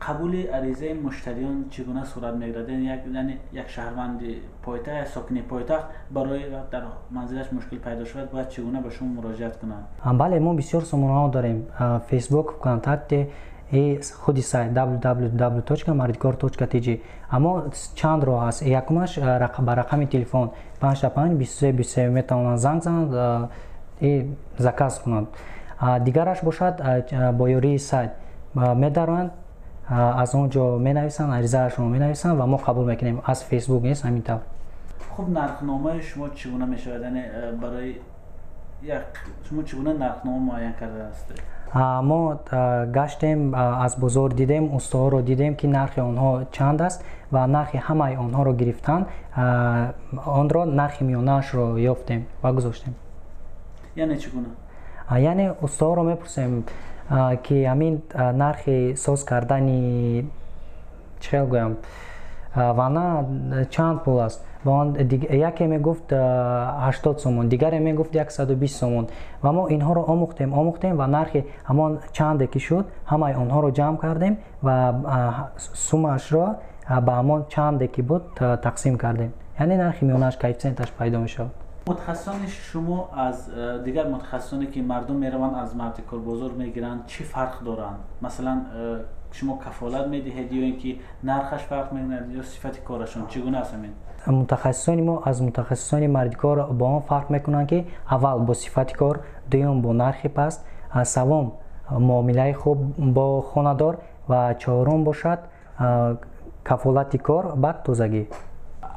قبول عریضه مشتریان چگونه صورت میگیرد؟ یعنی یک شهروند پایتخت یا ساکن پایتخت برای در منزلش مشکل پیدا شود باید چگونه به شما مراجعت کنند؟ بله، ما بسیار سامانه‌ها داریم. فیسبوک، کانتکت، خودی سایت www.mardikor.tg. اما چند راه است. یکمش با رقم تلفن 55 23 23 میتوانند زنگ زنند زکاس کنند. دیگرش باشد با یاری سایت می‌دارند، از اونجا می‌نویسند، عریضه‌شون می‌نویسند و ما قبول می‌کنیم. از فیسبوک نیست همین طور. خب نرخنامه شما چگونه می‌شود؟ یعنی برای شما چگونه نرخنامه معین کرده هستید؟ ما گشتیم، از بازار دیدیم، استوها رو دیدیم که نرخ آنها چند است و نرخ همه آنها رو گرفتن، آن را نرخ میانه‌اش رو یافتیم و گذاشتیم. یعنی چگونه؟ یعنی استوها رو میپرسیم که همین نرخ ساز کردنی چه گویم وانه چند پول است؟ یکی میگفت 80 سومون، دیگری میگفت 120 سومون و ما اینها رو آموختیم و نرخ همان چنده که شد همه آنها رو جمع کردیم و سومش را به همان چنده که بود تقسیم کردیم. یعنی نرخ میانه‌اش کوفیشنتش پیدا میشود. متخصصان شما از دیگر متخصصانی که مردم میروند از مردکار بازار میگیرند چی فرق دارند؟ مثلا شما کفالت میدهید یا اینکه نرخش فرق میکنه یا صفت کارشون چگونه است؟ متخصصان ما از متخصصان مردکار با آن فرق میکنند که اول با صفت کار، دوم با نرخ پست، سوم معامله خوب با خانه‌دار و چهارم باشد کفالت کار بعد تازگی.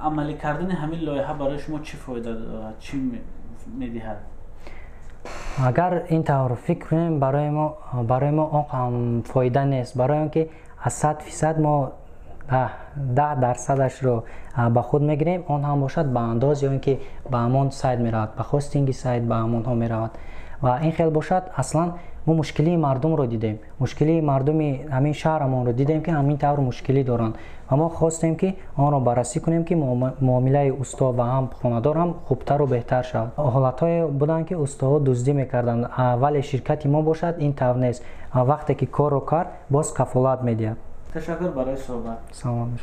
عملی کردن همین لایحه برای شما چی فایده دارد؟ چی میدهد؟ اگر این طور فکر کنیم برای ما آن فایده نیست، برای اینکه از 100% ما 10% رو به خود میگیریم، آن هم باشد به انداز یا اینکه به همان سایت میرود، به هاستینگ سایت به همان ها میرود و این خیلی باشد. اصلا ما مشکلی مردم رو دیدیم، مشکلی مردم همین شهرمان رو دیدیم که همین طور مشکلی دارند و ما خواستیم که آن را بررسی کنیم که معامله استا و هم خانه‌دار هم خوبتر و بهتر شود. حالت‌های بودن که استاها دزدی میکردند، ولی شرکتی ما باشد این طور نیست، وقتی که کار رو کرد باز کفالت میدهد. تشکر برای صحبت. سلام.